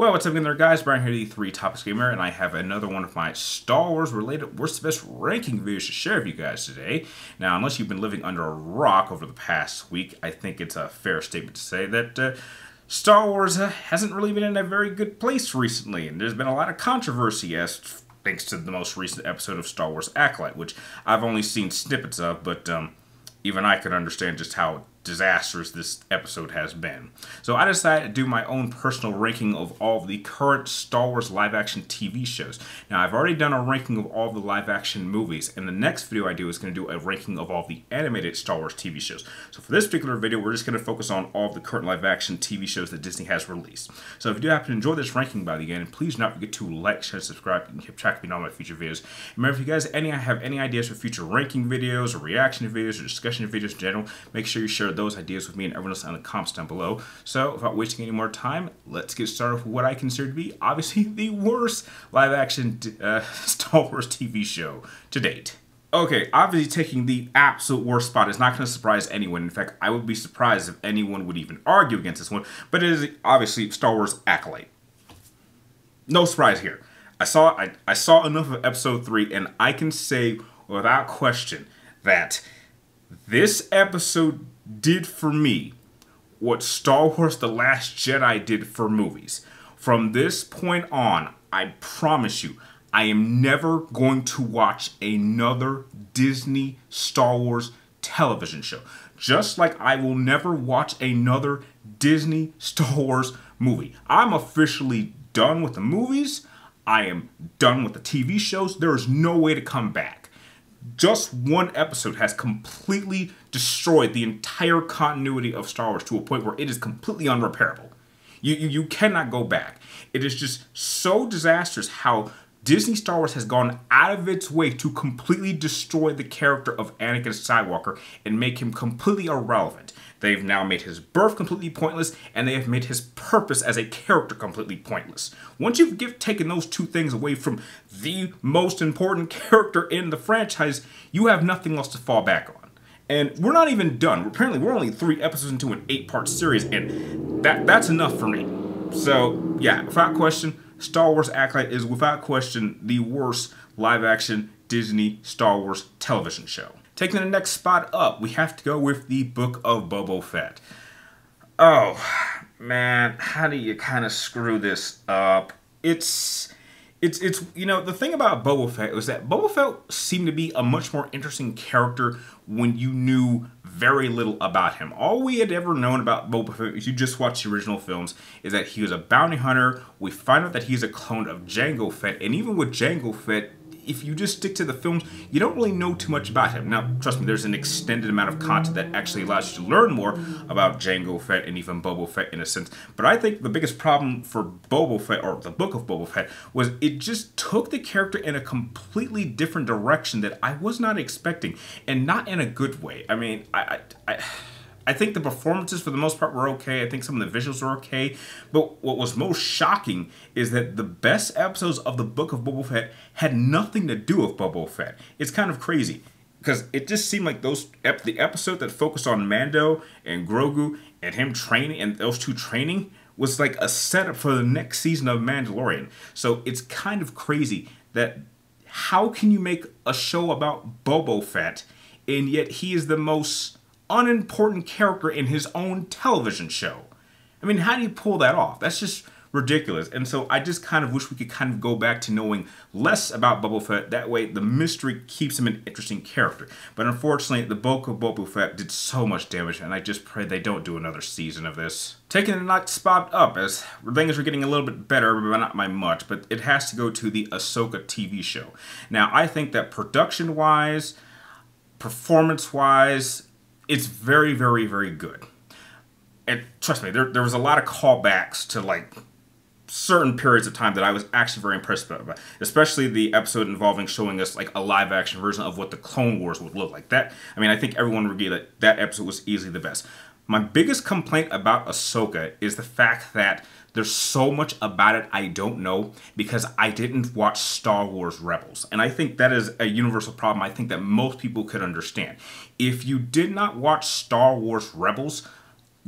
Well, what's up again there, guys? Brian here, the 3 Topics Gamer, and I have another one of my Star Wars related worst best ranking videos to share with you guys today. Now, unless you've been living under a rock over the past week, I think it's a fair statement to say that Star Wars hasn't really been in a very good place recently, and there's been a lot of controversy as thanks to the most recent episode of Star Wars Acolyte, which I've only seen snippets of, but even I could understand just how disastrous this episode has been. So I decided to do my own personal ranking of all of the current Star Wars live-action TV shows. Now, I've already done a ranking of all of the live-action movies, and the next video I do is going to do a ranking of all of the animated Star Wars TV shows. So for this particular video, we're just going to focus on all of the current live-action TV shows that Disney has released. So if you do happen to enjoy this ranking by the end, please do not forget to like, share, subscribe, and keep track of me on all my future videos. Remember, if you guys have any ideas for future ranking videos, or reaction videos, or discussion videos in general, make sure you share those ideas with me and everyone else in the comments down below. So, without wasting any more time, let's get started with what I consider to be, obviously, the worst live-action Star Wars TV show to date. Okay, obviously taking the absolute worst spot is not going to surprise anyone. In fact, I would be surprised if anyone would even argue against this one, but it is obviously Star Wars Acolyte. No surprise here. I saw enough of episode 3, and I can say without question that this episode did for me what Star Wars The Last Jedi did for movies. From this point on, I promise you, I am never going to watch another Disney Star Wars television show. Just like I will never watch another Disney Star Wars movie. I'm officially done with the movies. I am done with the TV shows. There is no way to come back. Just one episode has completely destroyed the entire continuity of Star Wars to a point where it is completely unrepairable. You cannot go back. It is just so disastrous how Disney Star Wars has gone out of its way to completely destroy the character of Anakin Skywalker and make him completely irrelevant. They've now made his birth completely pointless, and they have made his purpose as a character completely pointless. Once you've taken those two things away from the most important character in the franchise, you have nothing else to fall back on. And we're not even done. Apparently, we're only 3 episodes into an 8-part series, and that's enough for me. So, yeah, without question, Star Wars Acolyte is without question the worst live-action Disney Star Wars television show. Taking the next spot up, we have to go with the Book of Boba Fett. Oh, man, how do you kind of screw this up? It's you know, the thing about Boba Fett is that Boba Fett seemed to be a much more interesting character when you knew very little about him. All we had ever known about Boba Fett, if you just watch the original films, is that he was a bounty hunter. We find out that he's a clone of Jango Fett, and even with Jango Fett, if you just stick to the films, you don't really know too much about him. Now, trust me, there's an extended amount of content that actually allows you to learn more about Jango Fett and even Boba Fett in a sense. But I think the biggest problem for Boba Fett, or the Book of Boba Fett, was it just took the character in a completely different direction that I was not expecting, and not in a good way. I mean, I think the performances for the most part were okay. I think some of the visuals were okay. But what was most shocking is that the best episodes of the Book of Boba Fett had nothing to do with Boba Fett. It's kind of crazy because it just seemed like the episode that focused on Mando and Grogu and him training and those two training was like a setup for the next season of Mandalorian. So it's kind of crazy that how can you make a show about Boba Fett and yet he is the most unimportant character in his own television show? I mean, how do you pull that off? That's just ridiculous. And so I just kind of wish we could kind of go back to knowing less about Boba Fett. That way the mystery keeps him an interesting character. But unfortunately, the Book of Boba Fett did so much damage, and I just pray they don't do another season of this. Taking the next spot up, as things are getting a little bit better, but not by much, but it has to go to the Ahsoka TV show. Now, I think that production-wise, performance-wise, it's very, very, very good. And trust me, there was a lot of callbacks to like certain periods of time that I was actually very impressed about. Especially the episode involving showing us like a live action version of what the Clone Wars would look like. That, I mean, I think everyone would agree that that episode was easily the best. My biggest complaint about Ahsoka is the fact that there's so much about it I don't know because I didn't watch Star Wars Rebels. And I think that is a universal problem I think that most people could understand. If you did not watch Star Wars Rebels,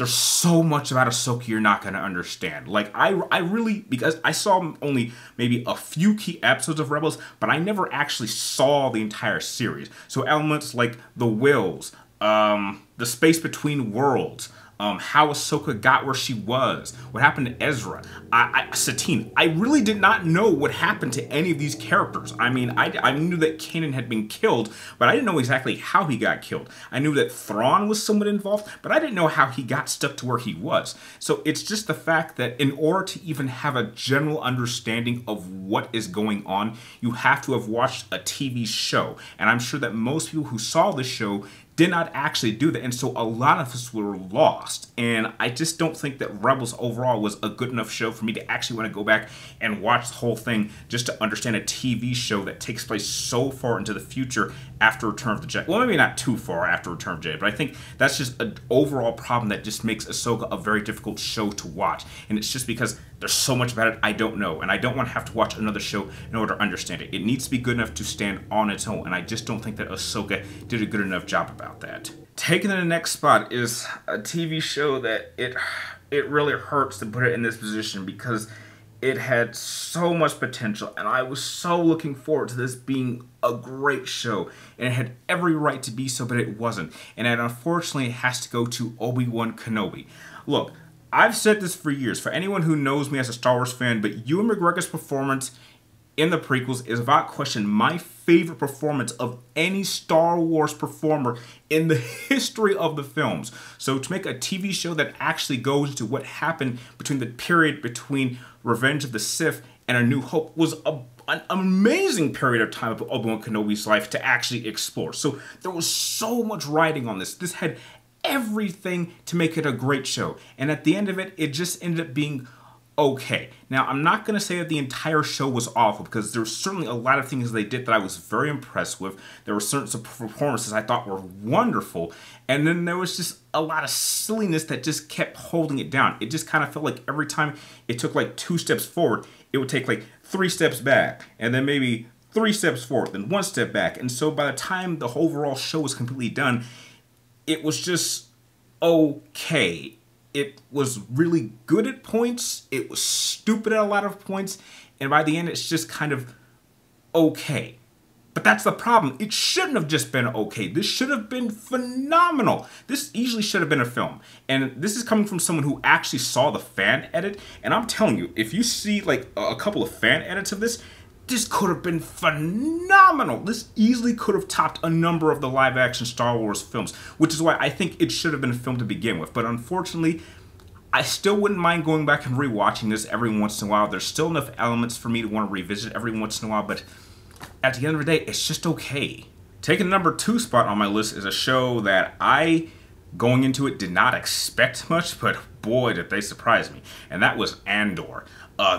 there's so much about Ahsoka you're not going to understand. Like, I really, because I saw only maybe a few key episodes of Rebels, but I never actually saw the entire series. So elements like the Wills, the space between worlds, how Ahsoka got where she was, what happened to Ezra, Satine. I really did not know what happened to any of these characters. I mean, I knew that Kanan had been killed, but I didn't know exactly how he got killed. I knew that Thrawn was somewhat involved, but I didn't know how he got stuck to where he was. So it's just the fact that in order to even have a general understanding of what is going on, you have to have watched a TV show. And I'm sure that most people who saw the show did not actually do that, and so a lot of us were lost. And I just don't think that Rebels overall was a good enough show for me to actually want to go back and watch the whole thing just to understand a TV show that takes place so far into the future after Return of the Jedi. Well, maybe not too far after Return of the Jedi, but I think that's just an overall problem that just makes Ahsoka a very difficult show to watch. And it's just because there's so much about it I don't know, and I don't want to have to watch another show in order to understand it. It needs to be good enough to stand on its own, and I just don't think that Ahsoka did a good enough job about that. Taking the next spot is a TV show that it really hurts to put it in this position because it had so much potential, and I was so looking forward to this being a great show, and it had every right to be so, but it wasn't. And it unfortunately has to go to Obi-Wan Kenobi. Look, I've said this for years, for anyone who knows me as a Star Wars fan, but Ewan McGregor's performance in the prequels is without question my favorite performance of any Star Wars performer in the history of the films. So to make a TV show that actually goes into what happened between the period between Revenge of the Sith and A New Hope was an amazing period of time of Obi-Wan Kenobi's life to actually explore. So there was so much riding on this. This had everything to make it a great show. And at the end of it, it just ended up being okay. Now, I'm not going to say that the entire show was awful, because there's certainly a lot of things they did that I was very impressed with. There were certain performances I thought were wonderful, and then there was just a lot of silliness that just kept holding it down. It just kind of felt like every time it took like 2 steps forward, it would take like 3 steps back, and then maybe 3 steps forward, then 1 step back. And so by the time the overall show was completely done, it was just okay. It was really good at points, it was stupid at a lot of points, and by the end it's just kind of okay. But that's the problem. It shouldn't have just been okay. This should have been phenomenal. This easily should have been a film. And this is coming from someone who actually saw the fan edit, and I'm telling you, if you see like a couple of fan edits of this could have been phenomenal. This easily could have topped a number of the live-action Star Wars films, which is why I think it should have been a film to begin with. But unfortunately, I still wouldn't mind going back and rewatching this every once in a while. There's still enough elements for me to want to revisit every once in a while, but at the end of the day, it's just okay. Taking the number 2 spot on my list is a show that I, going into it, did not expect much, but boy, did they surprise me. And that was Andor.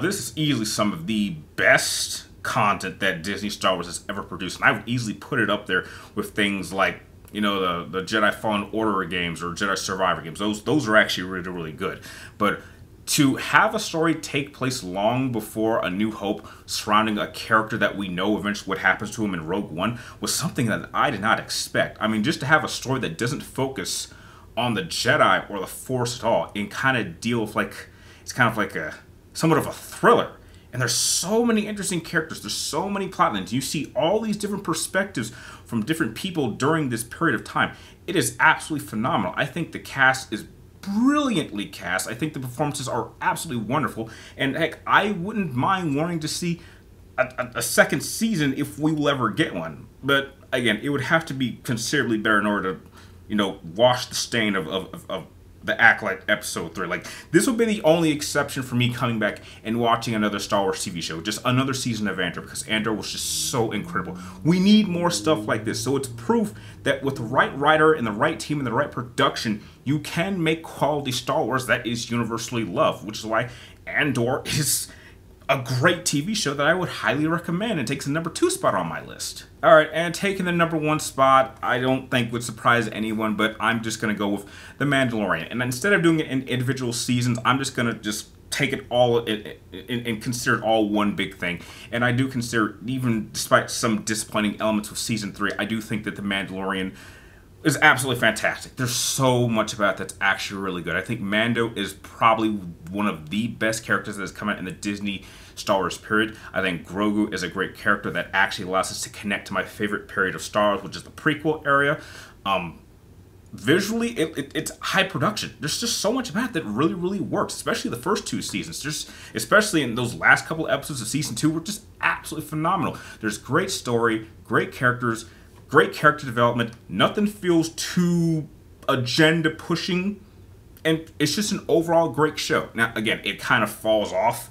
This is easily some of the best content that Disney Star Wars has ever produced, and I would easily put it up there with things like, you know, the Jedi Fallen Order games or Jedi Survivor games. Those are actually really, really good. But to have a story take place long before A New Hope surrounding a character that we know eventually what happens to him in Rogue One was something that I did not expect. I mean, just to have a story that doesn't focus on the Jedi or the Force at all and kind of deal with, like, it's kind of like somewhat of a thriller. And there's so many interesting characters. There's so many plot lines. You see all these different perspectives from different people during this period of time. It is absolutely phenomenal. I think the cast is brilliantly cast. I think the performances are absolutely wonderful. And heck, I wouldn't mind wanting to see a second season if we will ever get one. But again, it would have to be considerably better in order to, you know, wash the stain of the Acolyte episode 3. Like, this would be the only exception for me coming back and watching another Star Wars TV show, just another season of Andor, because Andor was just so incredible. We need more stuff like this. So it's proof that with the right writer and the right team and the right production, you can make quality Star Wars that is universally loved, which is why Andor is a great TV show that I would highly recommend and takes the number 2 spot on my list. Alright, and taking the number 1 spot, I don't think would surprise anyone, but I'm just going to go with The Mandalorian. And instead of doing it in individual seasons, I'm just going to just take it all and consider it all one big thing. And I do consider, even despite some disappointing elements with Season 3, I do think that The Mandalorian is absolutely fantastic. There's so much about it that's actually really good. I think Mando is probably one of the best characters that has come out in the Disney Star Wars period. I think Grogu is a great character that actually allows us to connect to my favorite period of Star Wars, which is the prequel area. Visually, it's high production. There's just so much about it that really, really works, especially the first two seasons. Just especially in those last couple episodes of season 2 were just absolutely phenomenal. There's great story, great characters, great character development. Nothing feels too agenda pushing, and it's just an overall great show. Now, again, it kind of falls off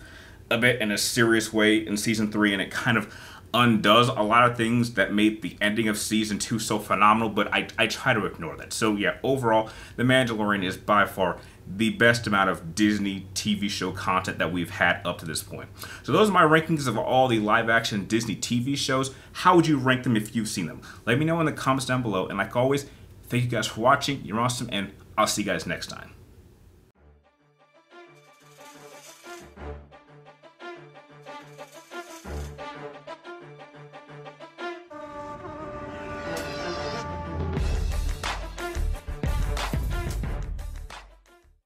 a bit in a serious way in season 3, and it kind of undoes a lot of things that made the ending of season 2 so phenomenal, but I try to ignore that. So yeah, overall, The Mandalorian is by far the best amount of Disney TV show content that we've had up to this point. So those are my rankings of all the live-action Disney TV shows. How would you rank them if you've seen them? Let me know in the comments down below, and like always, thank you guys for watching. You're awesome, and I'll see you guys next time.